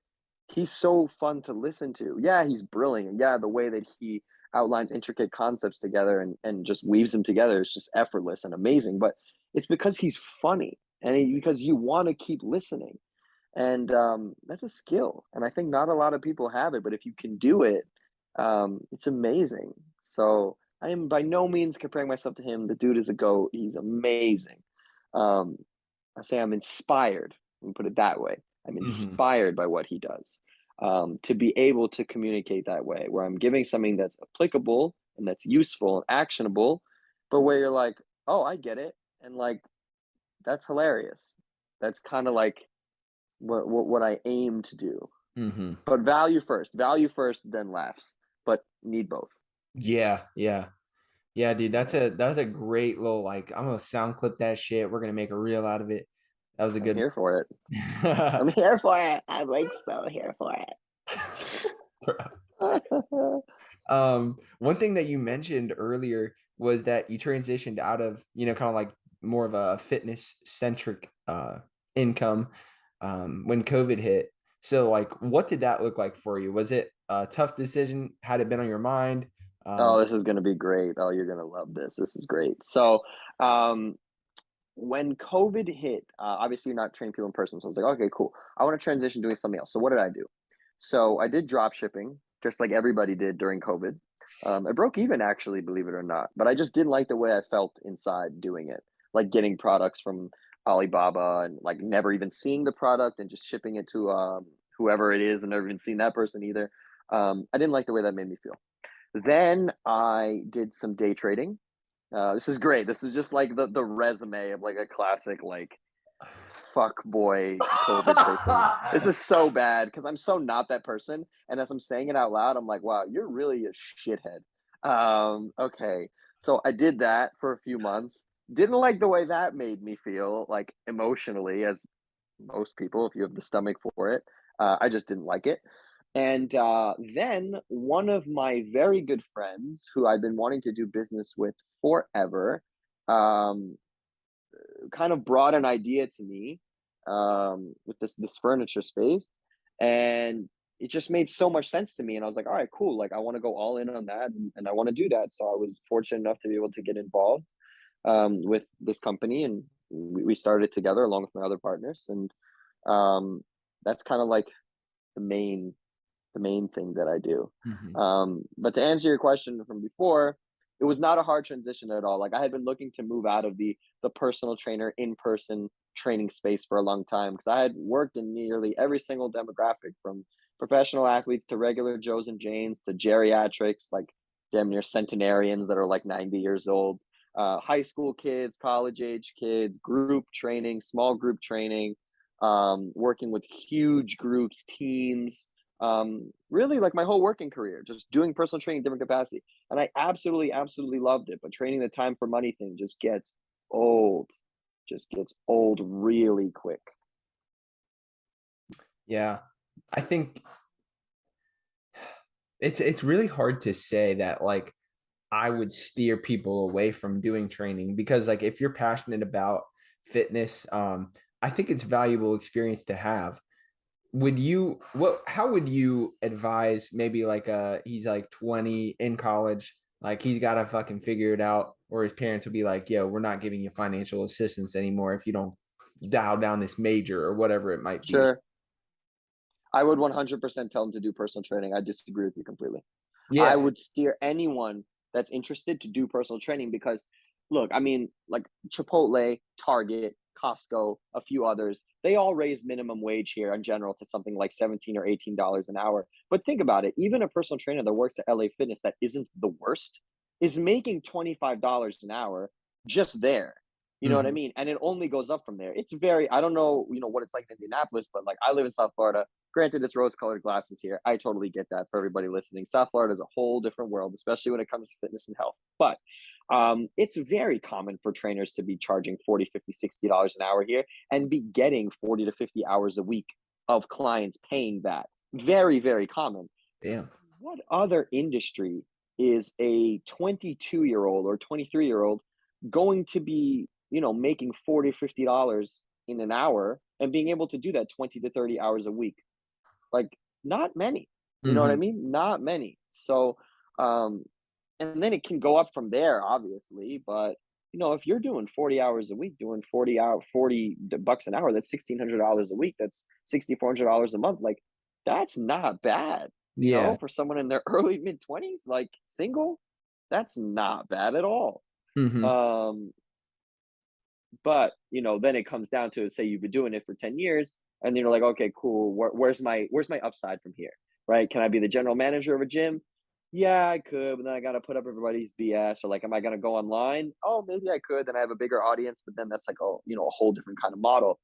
he's so fun to listen to. Yeah, he's brilliant. Yeah, the way that he outlines intricate concepts together and just weaves them together is just effortless and amazing. But it's because he's funny and because you want to keep listening. And that's a skill. And I think not a lot of people have it, but if you can do it, it's amazing. So I am by no means comparing myself to him. The dude is a goat. He's amazing. Um, I say I'm inspired. Let me put it that way. I'm Mhm. inspired by what he does. To be able to communicate that way, where I'm giving something that's applicable and that's useful and actionable, but where you're like, oh, I get it. And like, that's hilarious. That's kind of like what I aim to do. Mhm. But value first, then laughs. But need both. Yeah, yeah. Yeah, dude, Yeah, that's a great little like I'm gonna sound clip that shit. We're gonna make a reel out of it. That was a I'm good here for it. one. I'm here for it. I'm like so here for it. One thing that you mentioned earlier was that you transitioned out of, kind of like more of a fitness centric income when COVID hit. So, like, what did that look like for you? Was it a tough decision? Had it been on your mind? Oh, Um, this is gonna be great. Oh, you're gonna love this. This is great. So, um, when COVID hit, obviously you're not training people in person. So I was like, okay, cool. I want to transition doing something else. So what did I do? So I did drop shipping, just like everybody did during COVID. I broke even actually, believe it or not, but I just didn't like the way I felt inside doing it, like getting products from Alibaba and like never even seeing the product and just shipping it to whoever it is and never even seen that person either. I didn't like the way that made me feel. Then I did some day trading. This is great. This is just like the resume of like a classic like fuck boy COVID person. This is so bad because I'm so not that person. And as I'm saying it out loud, I'm like, wow, you're really a shithead. Okay. So I did that for a few months. Didn't like the way that made me feel, like emotionally, as most people, if you have the stomach for it. I just didn't like it. And then one of my very good friends, who I've been wanting to do business with forever, um, kind of brought an idea to me with this furniture space, and it just made so much sense to me. And I was like, all right, cool. Like I want to go all in on that, and I want to do that. So I was fortunate enough to be able to get involved with this company, and we started together along with my other partners, and um, that's kind of like the main the main thing that I do. Mhm. But to answer your question from before, it was not a hard transition at all. Like I had been looking to move out of the personal trainer in person training space for a long time because I had worked in nearly every single demographic from professional athletes to regular Joes and Janes to geriatrics, like damn near centenarians that are like 90 years old, high school kids, college age kids, group training, small group training, working with huge groups, teams, really like my whole working career, just doing personal training in different capacity. And I absolutely loved it. But training the time for money thing old, just gets old really quick. Yeah, I think it's really hard to say that like I would steer people away from doing training because like if you're passionate about fitness, I think it's valuable experience to have. Would you what how would you advise maybe like he's like 20 in college, like he's got to fucking figure it out, or his parents would be like, yo, we're not giving you financial assistance anymore if you don't dial down this major or whatever it might be. Sure. I would 100% tell them to do personal training. I disagree with you completely. I Yeah. would steer anyone that's interested to do personal training because, look, I mean, like Chipotle, Target, Costco, a few others, they all raise minimum wage here in general to something like 17 or $18 an hour. But think about it, even a personal trainer that works at LA Fitness that isn't the worst is making $25 an hour just there. You know what I Mhm. mean? And it only goes up from there. It's very, I don't know, what it's like in Indianapolis, but like I live in South Florida. Granted, it's rose-colored glasses here. I totally get that for everybody listening. South Florida is a whole different world, especially when it comes to fitness and health. But It's very common for trainers to be charging 40, 50, $60 an hour here and be getting 40 to 50 hours a week of clients paying that. Very, very common. Damn. What other industry is a 22-year-old or 23-year-old going to be, making 40, $50 in an hour and being able to do that 20 to 30 hours a week? Like, not many. You know what I Mhm. mean? Not many. So, um, and then it can go up from there, obviously. But if you're doing 40 hours a week, doing 40 bucks an hour, that's $1,600 a week. That's $6,400 a month. Like, that's not bad. Yeah. For someone in their early mid 20s, like single, that's not bad at all. Mhm. Um, but, then it comes down to, say you've been doing it for 10 years and then you're like, okay, cool. Where's my upside from here? Right? Can I be the general manager of a gym? Yeah, I could, but then I got to put up everybody's BS. Or like, am I going to go online? Oh, maybe I could. Then I have a bigger audience, but then that's like, a whole different kind of model.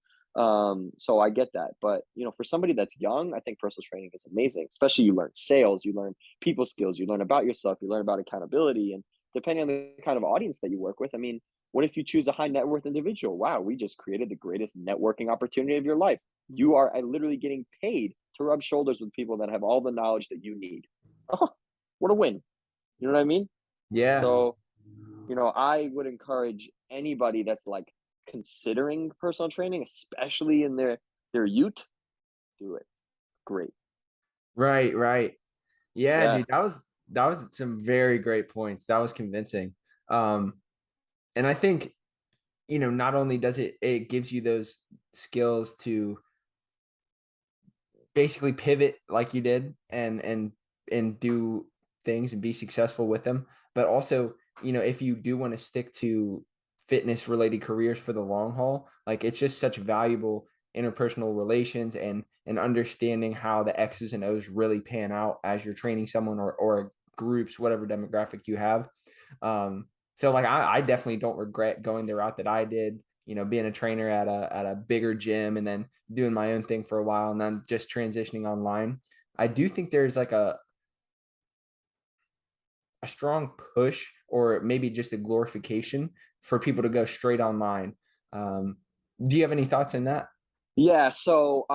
So I get that. But, for somebody that's young, I think personal training is amazing, especially you learn sales, you learn people skills, you learn about yourself, you learn about accountability. And depending on the kind of audience that you work with, I mean, what if you choose a high net worth individual? Wow, we just created the greatest networking opportunity of your life. You are literally getting paid to rub shoulders with people that have all the knowledge that you need. Oh, what a win. You know what I mean? Yeah. So, I would encourage anybody that's like considering personal training, especially in their youth, do it. Great. Right, right. Yeah, Yeah. dude, that was some very great points. That was convincing. Um, and I think, not only does it gives you those skills to basically pivot like you did and do things and be successful with them, but also, if you do want to stick to fitness related careers for the long haul, like it's just such valuable interpersonal relations and understanding how the X's and O's really pan out as you're training someone or groups, whatever demographic you have. So like I definitely don't regret going the route that I did, being a trainer at a bigger gym and then doing my own thing for a while and then just transitioning online. I do think there's like a strong push or maybe just a glorification for people to go straight online. Um, do you have any thoughts on that? Yeah, so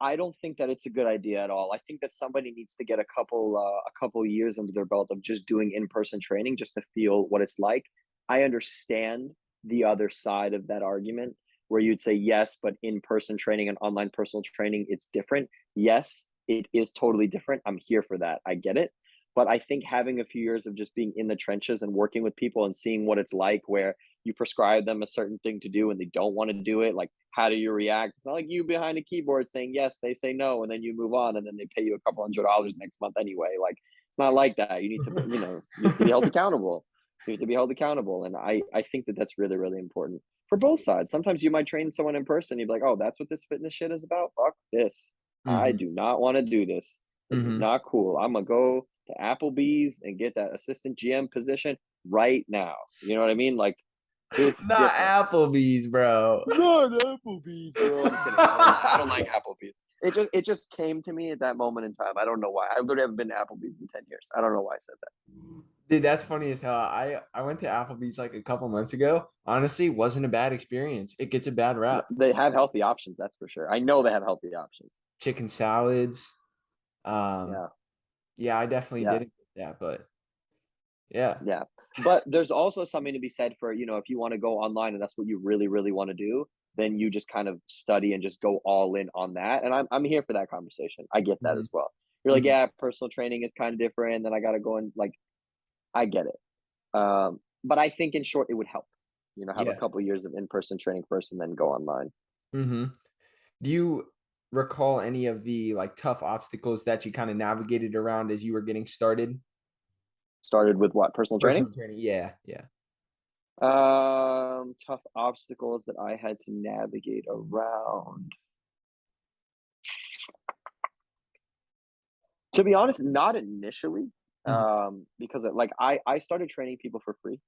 I don't think that it's a good idea at all. I think that somebody needs to get a couple years under their belt of just doing in-person training just to feel what it's like. I understand the other side of that argument where you'd say yes, but in-person training and online personal training, it's different. Yes, it is totally different. I'm here for that. I get it. But I think having a few years of just being in the trenches and working with people and seeing what it's like where you prescribe them a certain thing to do and they don't want to do it, like how do you react? It's not like you behind a keyboard saying yes, they say no, and then you move on, and then they pay you a couple $100 next month anyway. Like it's not like that. You need to, you have to be held accountable. You have to be held accountable, and I think that that's really really important for both sides. Sometimes you might train someone in person, you'd be like, oh, that's what this fitness shit is about. Fuck this. I Hmm. do not want to do this. This is Hmm. not cool. I'm gonna go to Applebee's and get that assistant GM position right now. You know what I mean? Like it's Not different. Applebee's, bro. Not Applebee's, bro. I'm kidding. I don't like Applebee's. It just came to me at that moment in time. I don't know why. I literally haven't been to Applebee's in 10 years. I don't know why I said that. Dude, that's funny as hell. I went to Applebee's like a couple months ago. Honestly, wasn't a bad experience. It gets a bad rap. They have healthy options, that's for sure. I know they have healthy options. Chicken salads. Um, Yeah, yeah, I definitely yeah, didn't get that, but yeah. yeah. But there's also something to be said for, if you want to go online and that's what you really, really want to do, then you just kind of study and just go all in on that. And I'm here for that conversation. I get that Hmm. as well. You're like, Hmm. yeah, personal training is kind of different. Then I got to go and like, I get it. But I think in short, it would help. Have a Yeah. couple years of in-person training first and then go online. Hmm. Do you recall any of the like tough obstacles that you kind of navigated around as you were getting started? Started with what? Personal training? Personal training. Yeah, yeah. Tough obstacles that I had to navigate around. To be honest, not initially, Hmm. because like I started training people for free,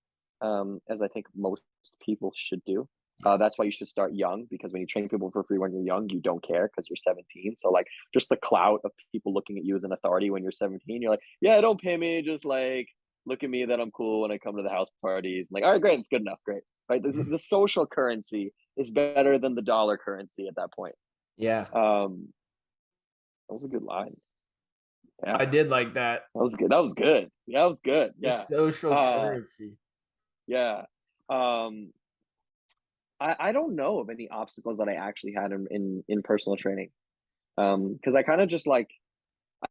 as I think most people should do. Yeah. That's why you should start young because when you train people for free when you're young, you don't care because you're 17. So like just the clout of people looking at you as an authority when you're 17, you're like, yeah, don't pay me, just like look at me that I'm cool when I come to the house parties. Like, all right, great, it's good enough, great. Right? The social currency is better than the dollar currency at that point. Yeah, Um, that was a good line. Yeah, I did like that. that was good. That was good. Yeah, that was good. The Yeah. social Uh, currency. yeah. Um, I don't know of any obstacles that I actually had in personal training. Because I kind of just like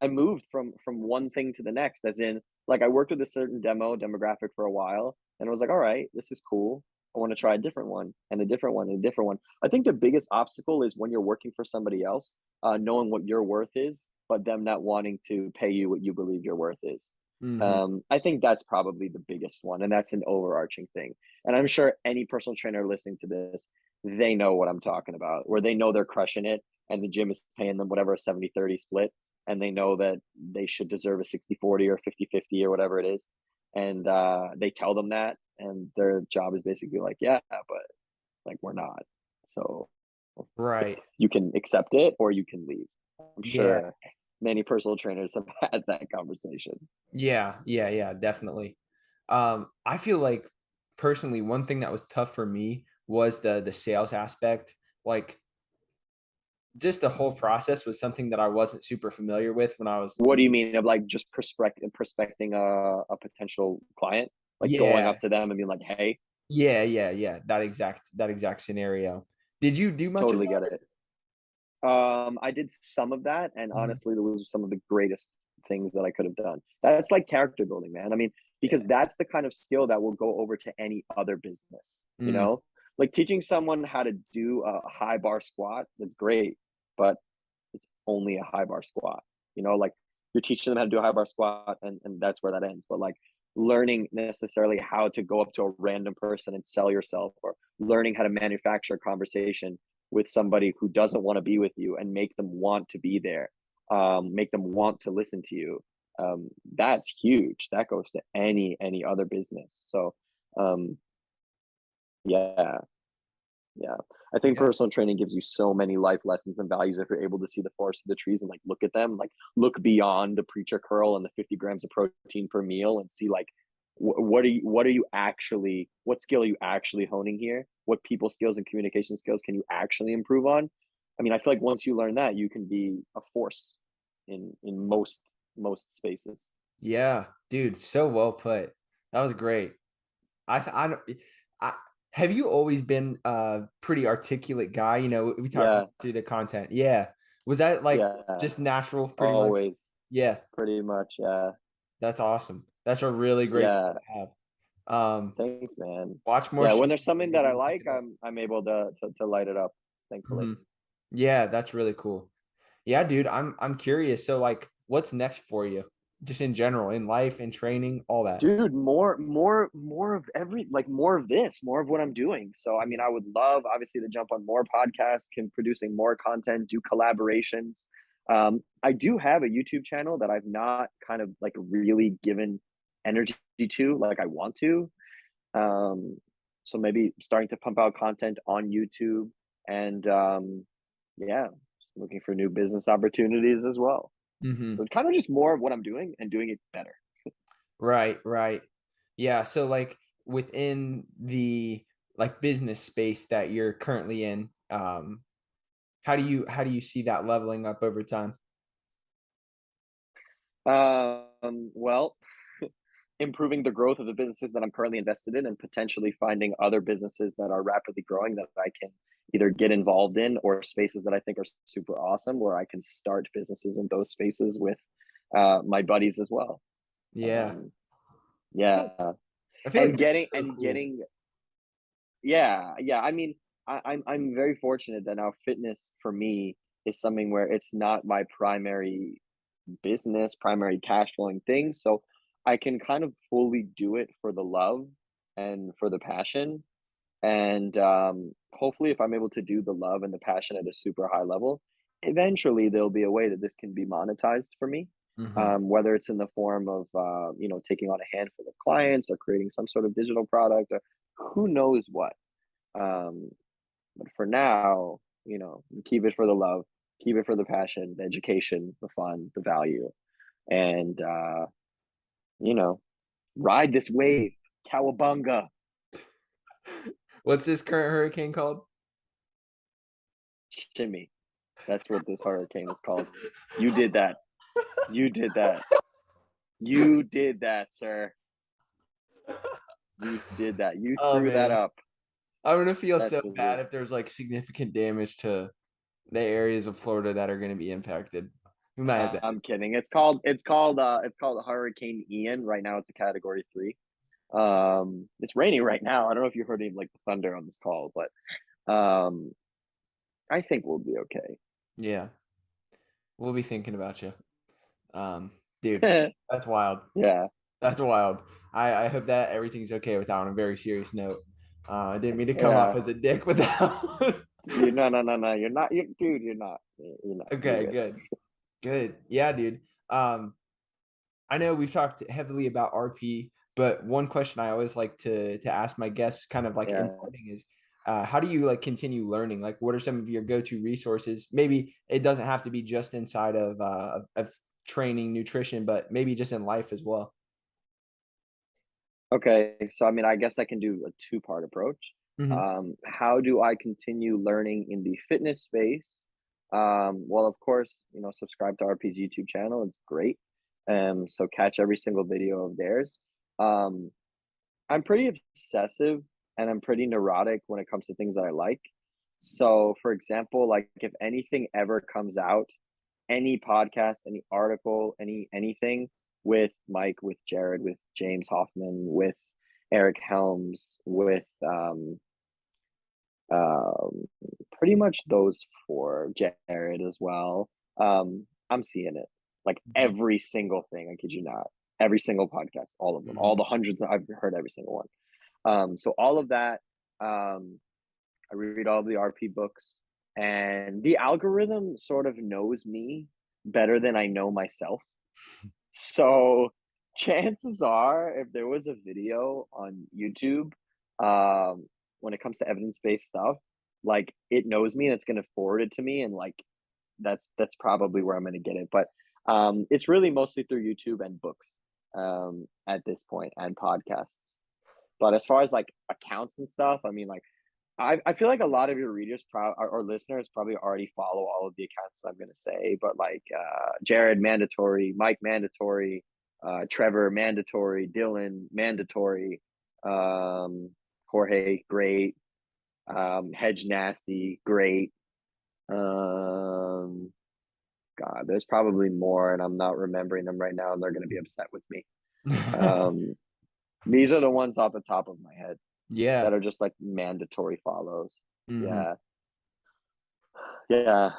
I moved from one thing to the next, as in, like, I worked with a certain demographic for a while, and I was like, all right, this is cool. I want to try a different one and a different one and a different one. I think the biggest obstacle is when you're working for somebody else, knowing what your worth is, but them not wanting to pay you what you believe your worth is. Mhm. I think that's probably the biggest one, and that's an overarching thing. And I'm sure any personal trainer listening to this, they know what I'm talking about, where they know they're crushing it and the gym is paying them whatever, a 70-30 split, and they know that they should deserve a 60-40 or 50-50 or whatever it is. And they tell them that, and their job is basically like, yeah, but like we're not. So Right. you can accept it or you can leave. I'm Yeah. sure many personal trainers have had that conversation. Yeah, yeah, yeah, definitely. I feel like personally, one thing that was tough for me was the sales aspect. Like just the whole process was something that I wasn't super familiar with when I was What do you mean of like just prospecting a potential client, like going yeah, up to them and being like, hey, yeah, yeah, yeah, that exact scenario. Did you do much of totally get that? it. I did some of that, and Mhm. honestly, those were some of the greatest things that I could have done. That's like character building, man. I mean, because Yeah. that's the kind of skill that will go over to any other business, you Mm, know? Like teaching someone how to do a high bar squat, that's great, but it's only a high bar squat. Like you're teaching them how to do a high bar squat, and that's where that ends. But like learning necessarily how to go up to a random person and sell yourself, or learning how to manufacture a conversation with somebody who doesn't want to be with you and make them want to be there, make them want to listen to you. That's huge. That goes to any other business. So um, yeah, yeah. I think yeah. personal training gives you so many life lessons and values if you're able to see the forest of the trees and like look at them, like look beyond the preacher curl and the 50 grams of protein per meal and see like what are you actually, what skill are you actually honing here? What people skills and communication skills can you actually improve on? I mean, I feel like once you learn that, you can be a force in most spaces. Yeah, dude, so well put. That was great. I don't I have you always been a pretty articulate guy? We talked Yeah, about through the content. Yeah. Was that, like, yeah, just natural pretty much? always, Yeah, pretty much. Yeah, that's awesome. That's a really great skill yeah. to have. Um, Thanks, man. watch more Yeah, when Shimmy, there's something that maybe I you'll pick like, it up. I'm able to light it up, thankfully. Mhm. Yeah, that's really cool. Yeah, dude, I'm curious. So, like, what's next for you? Just in general, in life, in training, all that. Dude, more of more of this, more of what I'm doing. So, I mean, I would love obviously to jump on more podcasts, can producing more content, do collaborations. I do have a YouTube channel that I've not kind of like really given energy to like I want to. Um, so maybe starting to pump out content on YouTube and yeah, looking for new business opportunities as well. Mhm. So kind of just more of what I'm doing and doing it better. Right, right. Yeah, so, like, within the, like, business space that you're currently in, how do you see that leveling up over time? Well, improving the growth of the businesses that I'm currently invested in and potentially finding other businesses that are rapidly growing that I can either get involved in, or spaces that I think are super awesome where I can start businesses in those spaces with my buddies as well. Yeah. Um, I feel like yeah. I feel And like getting that's so cool. yeah, yeah. I mean, I'm very fortunate that now fitness for me is something where it's not my primary business, primary cash flowing thing. So I can kind of fully do it for the love and for the passion. And hopefully, if I'm able to do the love and the passion at a super high level, eventually there'll be a way that this can be monetized for me. Mhm. Whether it's in the form of taking on a handful of clients or creating some sort of digital product, or who knows what. Um, but for now, keep it for the love, keep it for the passion, the education, the fun, the value, and you know, Ride this wave, cowabunga, What's this current hurricane called? shimmy. That's what this hurricane is called. You did that. You did that. You did that, sir. You did that. You Oh, threw that man. up. I'm gonna feel That's so just bad if there's, like, significant damage to the areas of Florida that are gonna be impacted. We might have to. I'm kidding. It's called Hurricane Ian. Right now it's a category 3. It's raining right now. I don't know if you heard any like the thunder on this call, but um I think we'll be okay. Yeah, we'll be thinking about you. Dude, that's wild. Yeah. That's wild. I hope that everything's okay with that on a very serious note. I didn't mean to come off Yeah. as a dick with that one. You no no no no. You're not you dude, you're not. You're not. You're Okay, good. good. Good. Yeah, dude. Um, I know we've talked heavily about RP, but one question I always like to ask my guests, kind of like in Yeah. parting, is how do you like continue learning? Like, what are some of your go-to resources? Maybe it doesn't have to be just inside of training, nutrition, but maybe just in life as well. Okay, so I mean, I guess I can do a two-part approach. Hmm. How do I continue learning in the fitness space? Well, of course, subscribe to RP's YouTube channel. It's great. So catch every single video of theirs. Um, I'm pretty obsessive and I'm pretty neurotic when it comes to things that I like. So, for example, like if anything ever comes out, any podcast, any article, anything with Mike, with Jared, with James Hoffman, with Eric Helms, with um, pretty much those four, Jared as well. I'm seeing it like Hmm. every single thing. I kid you not. Every single podcast, all of them, all Hmm. the hundreds. I've heard every single one. So all of that. I read all the RP books, and the algorithm sort of knows me better than I know myself. So chances are, if there was a video on YouTube, when it comes to evidence-based stuff, like it knows me and it's gonna forward it to me, and like that's probably where I'm gonna get it. But it's really mostly through YouTube and books at this point, and podcasts. But as far as like accounts and stuff, I mean, like I feel like a lot of your readers or listeners probably already follow all of the accounts that I'm going to say, but like Jared mandatory, Mike mandatory, Trevor mandatory, Dylan mandatory, um, Jorge great, Hedge nasty great. Um, God, there's probably more, and I'm not remembering them right now, and they're going to be upset with me. Um, these are the ones off the top of my head that Yeah. are just like mandatory follows. Hmm. Yeah. Yeah,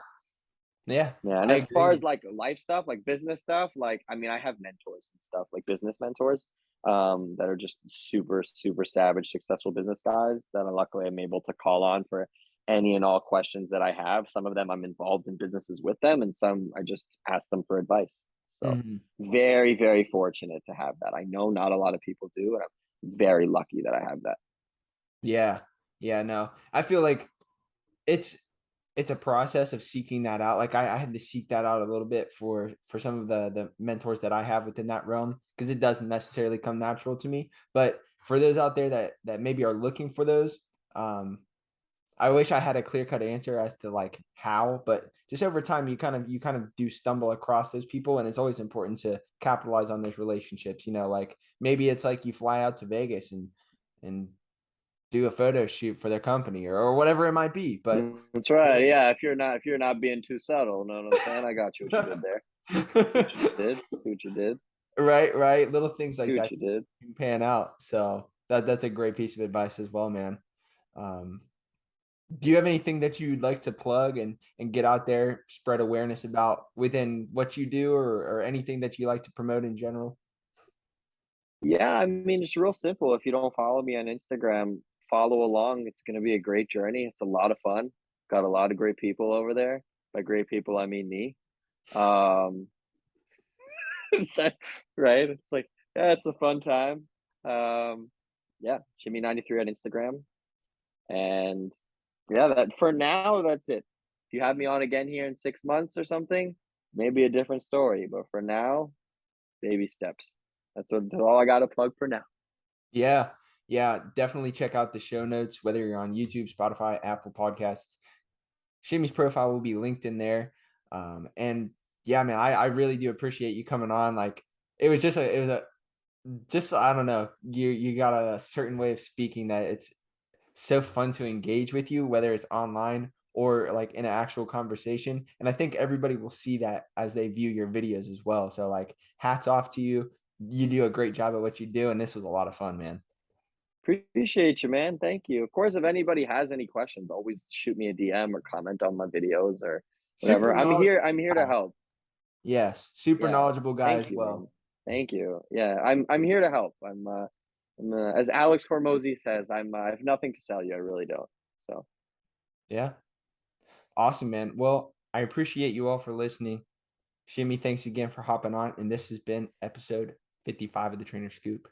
Yeah, yeah. And I as far agree. as like life stuff, like business stuff, like I mean, I have mentors and stuff, like business mentors, that are just super, super savage, successful business guys that luckily I'm able to call on for any and all questions that I have. Some of them I'm involved in businesses with them, and some I just ask them for advice. So Hmm. very, very fortunate to have that. I know not a lot of people do, and I'm very lucky that I have that. Yeah. Yeah, no. I feel like it's it's a process of seeking that out. Like I had to seek that out a little bit for some of the mentors that I have within that realm because it doesn't necessarily come natural to me. But for those out there that maybe are looking for those, um, I wish I had a clear cut answer as to like how, but just over time you kind of do stumble across those people, and it's always important to capitalize on those relationships. Like maybe it's like you fly out to Vegas and do a photo shoot for their company or whatever it might be. But That's right. Yeah, if you're not being too subtle, know what I'm saying? I got you what you did there. See what you did. See what you did. right, right. Little things See like what that you did. can pan out. So that's a great piece of advice as well, man. Um, do you have anything that you'd like to plug and get out there, spread awareness about within what you do or anything that you like to promote in general? Yeah, I mean, it's real simple. If you don't follow me on Instagram, follow along. It's going to be a great journey. It's a lot of fun. Got a lot of great people over there. By great people, I mean me. Um, so- right? It's like, yeah, it's a fun time. Yeah, Shimmy93 on Instagram. And yeah, that for now, that's it. If you have me on again here in 6 months or something, maybe a different story. But for now, baby steps. That's all I got to plug for now. Yeah. Yeah. Definitely check out the show notes, whether you're on YouTube, Spotify, Apple Podcasts. Shimmy's profile will be linked in there. And yeah, man, I really do appreciate you coming on. Like it was a just I don't know, you got a certain way of speaking that it's so fun to engage with you, whether it's online or like in an actual conversation. And I think everybody will see that as they view your videos as well. So like hats off to you. You do a great job at what you do. And this was a lot of fun, man. Appreciate you, man. Thank you. Of course, if anybody has any questions, always shoot me a DM or comment on my videos or Super whatever. I'm knowledgeable here. I'm here to guy. help. Yes. Super Yeah. knowledgeable guy Thank as you, man. well. Thank you. Yeah, I'm here to help. As Alex Hormozy says, I have nothing to sell you. I really don't. So Yeah. Awesome, man. Well, I appreciate you all for listening. Shimmy, thanks again for hopping on. And this has been episode 55 of the Trainer Scoop.